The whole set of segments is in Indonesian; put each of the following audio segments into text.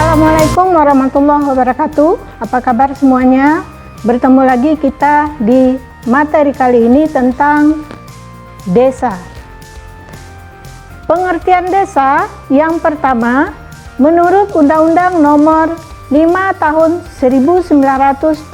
Assalamualaikum warahmatullahi wabarakatuh. Apa kabar semuanya? Bertemu lagi kita di materi kali ini tentang desa. Pengertian desa yang pertama, menurut Undang-Undang Nomor 5 Tahun 1979,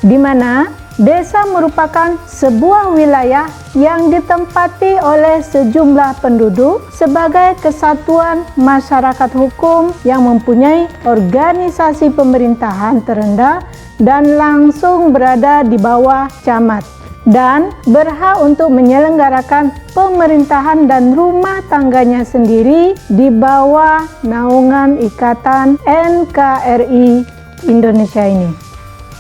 di mana desa merupakan sebuah wilayah yang ditempati oleh sejumlah penduduk sebagai kesatuan masyarakat hukum yang mempunyai organisasi pemerintahan terendah dan langsung berada di bawah camat, dan berhak untuk menyelenggarakan pemerintahan dan rumah tangganya sendiri di bawah naungan Ikatan NKRI Indonesia ini.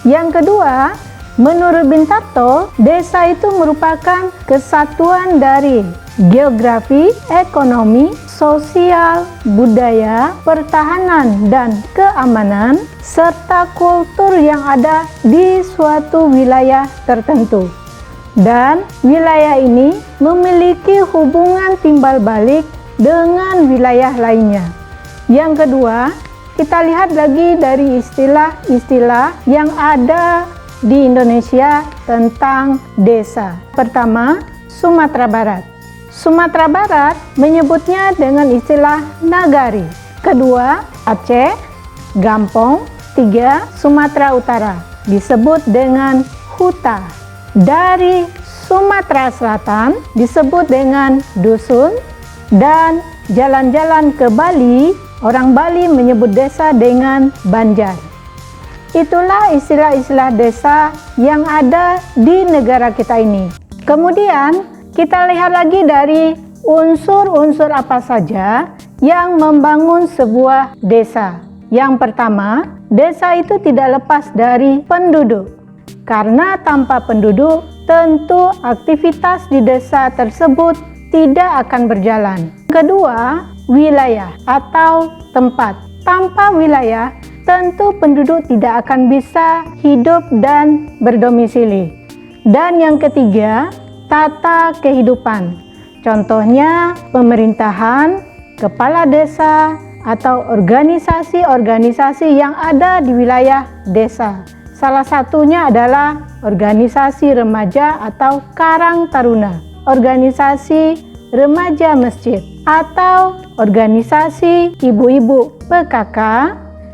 Yang kedua, menurut Bintarto, desa itu merupakan kesatuan dari geografi, ekonomi, sosial, budaya, pertahanan, dan keamanan, serta kultur yang ada di suatu wilayah tertentu. Dan wilayah ini memiliki hubungan timbal balik dengan wilayah lainnya. Yang kedua, kita lihat lagi dari istilah-istilah yang ada di Indonesia tentang desa. Pertama, Sumatera Barat. Sumatera Barat menyebutnya dengan istilah nagari. Kedua, Aceh, Gampong. Tiga, Sumatera Utara disebut dengan huta. Dari Sumatera Selatan disebut dengan dusun. Dan jalan-jalan ke Bali, orang Bali menyebut desa dengan banjar. Itulah istilah-istilah desa yang ada di negara kita ini. Kemudian kita lihat lagi dari unsur-unsur apa saja yang membangun sebuah desa. Yang pertama, desa itu tidak lepas dari penduduk. Karena tanpa penduduk, tentu aktivitas di desa tersebut tidak akan berjalan. Kedua, wilayah atau tempat. Tanpa wilayah, tentu penduduk tidak akan bisa hidup dan berdomisili. Dan yang ketiga, tata kehidupan. Contohnya pemerintahan, kepala desa, atau organisasi-organisasi yang ada di wilayah desa. Salah satunya adalah organisasi remaja atau Karang Taruna, organisasi remaja masjid, atau organisasi ibu-ibu PKK.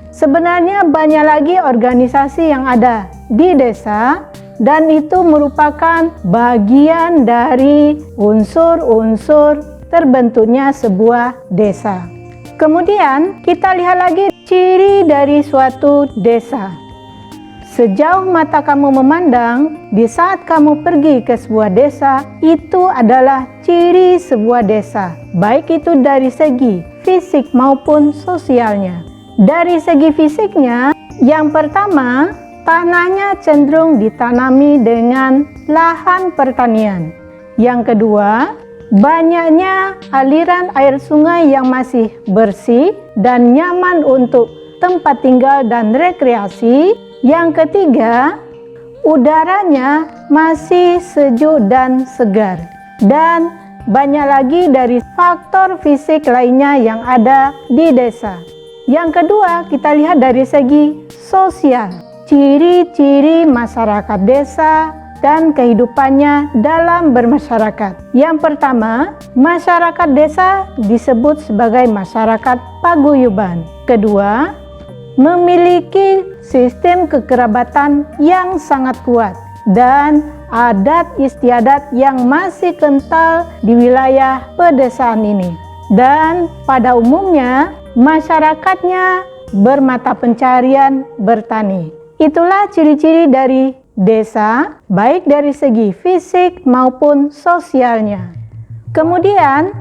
Sebenarnya banyak lagi organisasi yang ada di desa, dan itu merupakan bagian dari unsur-unsur terbentuknya sebuah desa. Kemudian kita lihat lagi ciri dari suatu desa. Sejauh mata kamu memandang, di saat kamu pergi ke sebuah desa, itu adalah ciri sebuah desa, baik itu dari segi fisik maupun sosialnya. Dari segi fisiknya, yang pertama, tanahnya cenderung ditanami dengan lahan pertanian. Yang kedua, banyaknya aliran air sungai yang masih bersih dan nyaman untuk tempat tinggal dan rekreasi. Yang ketiga, udaranya masih sejuk dan segar. Dan banyak lagi dari faktor fisik lainnya yang ada di desa. Yang kedua, kita lihat dari segi sosial, ciri-ciri masyarakat desa dan kehidupannya dalam bermasyarakat. Yang pertama, masyarakat desa disebut sebagai masyarakat paguyuban. Kedua, memiliki sistem kekerabatan yang sangat kuat dan adat istiadat yang masih kental di wilayah pedesaan ini. Dan pada umumnya, masyarakatnya bermata pencarian bertani. Itulah ciri-ciri dari desa, baik dari segi fisik maupun sosialnya. Kemudian,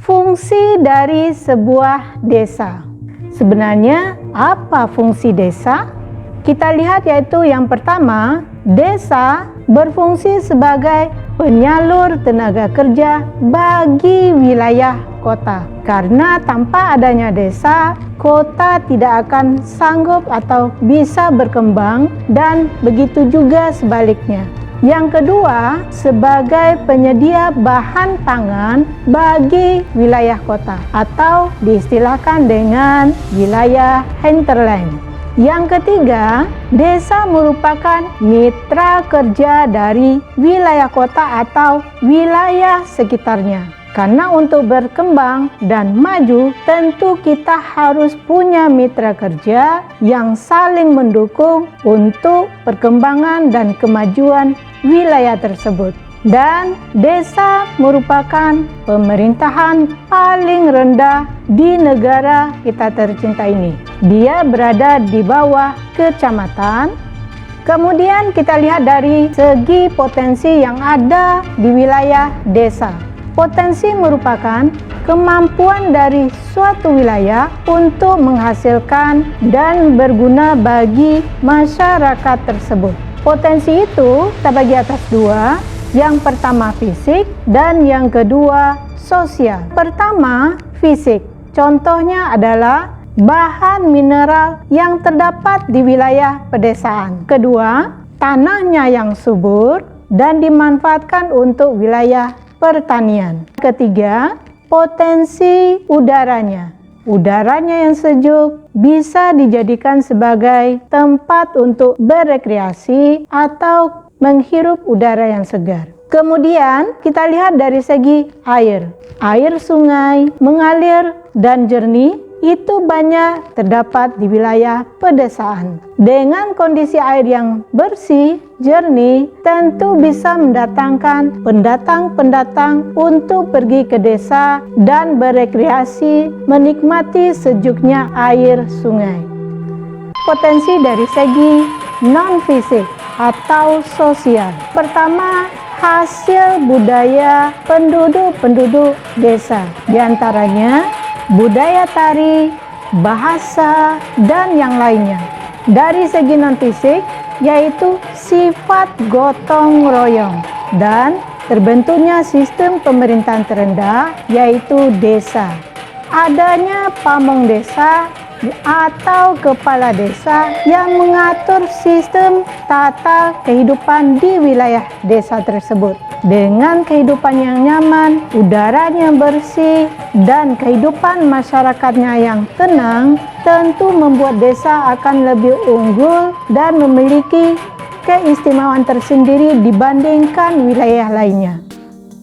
fungsi dari sebuah desa. Sebenarnya, apa fungsi desa? Kita lihat yaitu yang pertama, desa berfungsi sebagai penyalur tenaga kerja bagi wilayah kota. Karena tanpa adanya desa, kota tidak akan sanggup atau bisa berkembang, dan begitu juga sebaliknya. Yang kedua, sebagai penyedia bahan pangan bagi wilayah kota atau diistilahkan dengan wilayah hinterland. Yang ketiga, desa merupakan mitra kerja dari wilayah kota atau wilayah sekitarnya. Karena untuk berkembang dan maju, tentu kita harus punya mitra kerja yang saling mendukung untuk perkembangan dan kemajuan wilayah tersebut. Dan desa merupakan pemerintahan paling rendah di negara kita tercinta ini. Dia berada di bawah kecamatan. Kemudian kita lihat dari segi potensi yang ada di wilayah desa. Potensi merupakan kemampuan dari suatu wilayah untuk menghasilkan dan berguna bagi masyarakat tersebut. Potensi itu terbagi atas dua. Yang pertama fisik dan yang kedua sosial. Pertama, fisik. Contohnya adalah bahan mineral yang terdapat di wilayah pedesaan. Kedua, tanahnya yang subur dan dimanfaatkan untuk wilayah pertanian. Ketiga, potensi udaranya. Udaranya yang sejuk bisa dijadikan sebagai tempat untuk berekreasi atau menghirup udara yang segar. Kemudian kita lihat dari segi air. Air sungai mengalir dan jernih itu banyak terdapat di wilayah pedesaan. Dengan kondisi air yang bersih, jernih, tentu bisa mendatangkan pendatang-pendatang untuk pergi ke desa dan berekreasi menikmati sejuknya air sungai. Potensi dari segi non-fisik atau sosial. Pertama, hasil budaya penduduk-penduduk desa. Di antaranya budaya tari, bahasa, dan yang lainnya. Dari segi non-fisik, yaitu sifat gotong royong dan terbentuknya sistem pemerintahan terendah, yaitu desa. Adanya pamong desa atau kepala desa yang mengatur sistem tata kehidupan di wilayah desa tersebut. Dengan kehidupan yang nyaman, udaranya bersih, dan kehidupan masyarakatnya yang tenang, tentu membuat desa akan lebih unggul dan memiliki keistimewaan tersendiri dibandingkan wilayah lainnya.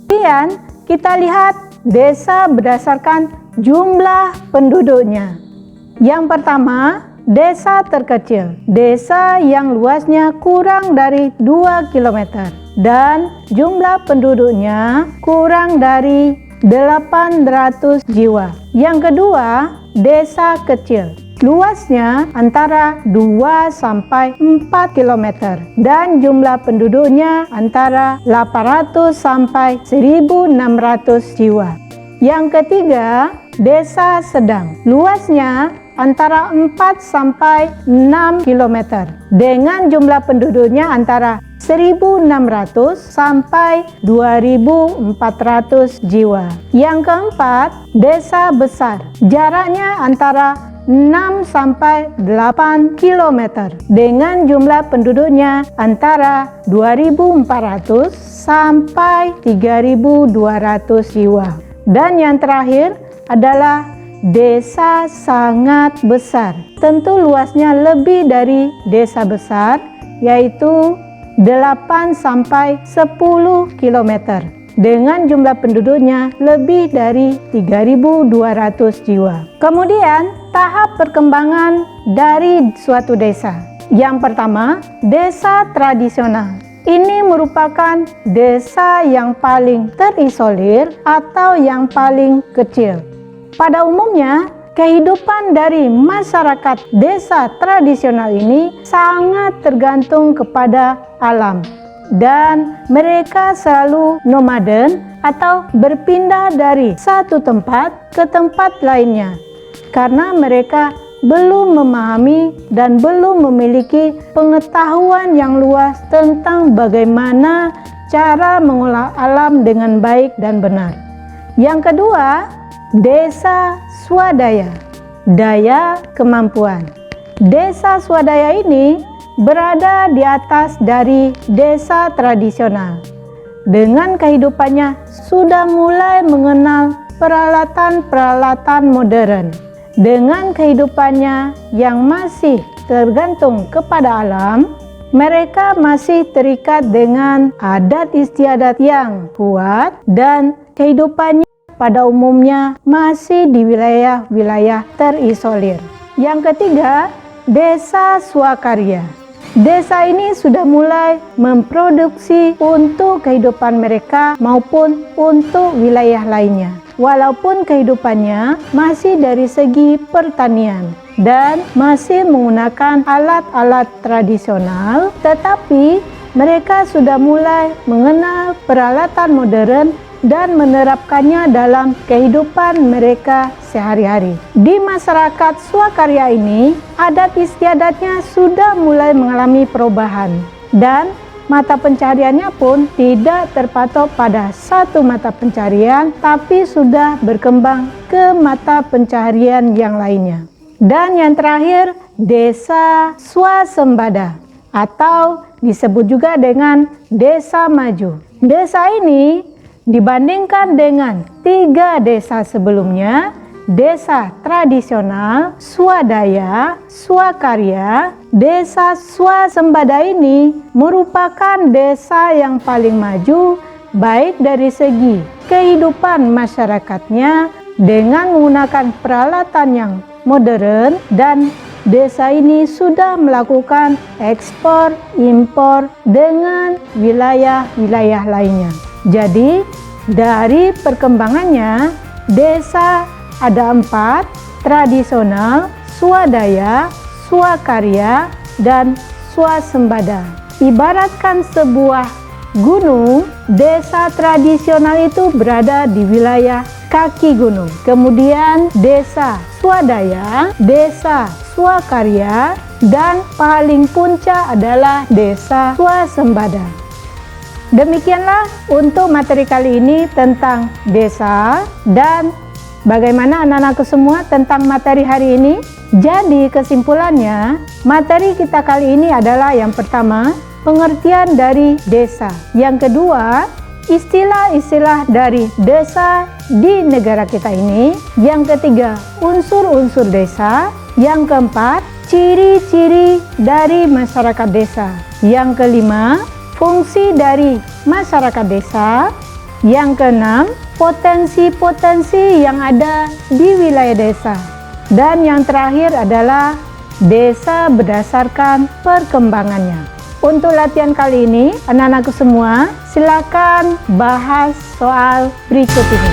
Kemudian kita lihat desa berdasarkan jumlah penduduknya. Yang pertama, desa terkecil. Desa yang luasnya kurang dari 2 km dan jumlah penduduknya kurang dari 800 jiwa. Yang kedua, desa kecil. Luasnya antara 2 sampai 4 km dan jumlah penduduknya antara 800 sampai 1.600 jiwa. Yang ketiga, desa sedang. Luasnya antara 4 sampai 6 km dengan jumlah penduduknya antara 1.600 sampai 2.400 jiwa. Yang keempat, desa besar. Jaraknya antara 6 sampai 8 km dengan jumlah penduduknya antara 2.400 sampai 3.200 jiwa. Dan yang terakhir adalah desa sangat besar. Tentu luasnya lebih dari desa besar, yaitu 8 sampai 10 km dengan jumlah penduduknya lebih dari 3.200 jiwa. Kemudian tahap perkembangan dari suatu desa. Yang pertama, desa tradisional. Ini merupakan desa yang paling terisolir atau yang paling kecil. Pada umumnya, kehidupan dari masyarakat desa tradisional ini sangat tergantung kepada alam dan mereka selalu nomaden atau berpindah dari satu tempat ke tempat lainnya karena mereka belum memahami dan belum memiliki pengetahuan yang luas tentang bagaimana cara mengolah alam dengan baik dan benar. Yang kedua, desa swadaya, daya kemampuan. Desa swadaya ini berada di atas dari desa tradisional. Dengan kehidupannya sudah mulai mengenal peralatan-peralatan modern. Dengan kehidupannya yang masih tergantung kepada alam, mereka masih terikat dengan adat istiadat yang kuat dan kehidupannya pada umumnya masih di wilayah-wilayah terisolir. Yang ketiga, desa swakarya. Desa ini sudah mulai memproduksi untuk kehidupan mereka maupun untuk wilayah lainnya. Walaupun kehidupannya masih dari segi pertanian dan masih menggunakan alat-alat tradisional, tetapi mereka sudah mulai mengenal peralatan modern dan menerapkannya dalam kehidupan mereka sehari-hari. Di masyarakat swakarya ini, adat istiadatnya sudah mulai mengalami perubahan dan mata pencariannya pun tidak terpatok pada satu mata pencarian, tapi sudah berkembang ke mata pencarian yang lainnya. Dan yang terakhir, desa swasembada atau disebut juga dengan desa maju. Desa ini dibandingkan dengan 3 desa sebelumnya, desa tradisional, swadaya, swakarya, desa swasembada ini merupakan desa yang paling maju baik dari segi kehidupan masyarakatnya dengan menggunakan peralatan yang modern, dan desa ini sudah melakukan ekspor impor dengan wilayah-wilayah lainnya. Jadi dari perkembangannya, desa ada 4, tradisional, swadaya, swakarya, dan swasembada. Ibaratkan sebuah gunung, desa tradisional itu berada di wilayah kaki gunung. Kemudian desa swadaya, desa swakarya, dan paling puncak adalah desa swasembada. Demikianlah untuk materi kali ini tentang desa dan bagaimana anak-anakku semua tentang materi hari ini. Jadi kesimpulannya, materi kita kali ini adalah yang pertama, pengertian dari desa. Yang kedua, istilah-istilah dari desa di negara kita ini. Yang ketiga, unsur-unsur desa. Yang keempat, ciri-ciri dari masyarakat desa. Yang kelima, fungsi dari masyarakat desa. Yang keenam, potensi-potensi yang ada di wilayah desa. Dan yang terakhir adalah desa berdasarkan perkembangannya. Untuk latihan kali ini, anak-anakku semua, silakan bahas soal berikut ini.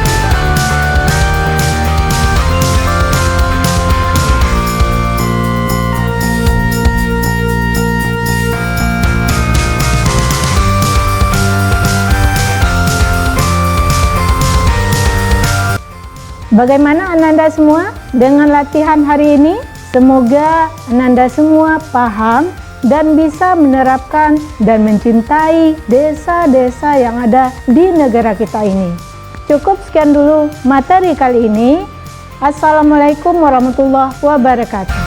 Bagaimana Ananda semua dengan latihan hari ini? Semoga Ananda semua paham dan bisa menerapkan dan mencintai desa-desa yang ada di negara kita ini. Cukup sekian dulu materi kali ini. Assalamualaikum warahmatullahi wabarakatuh.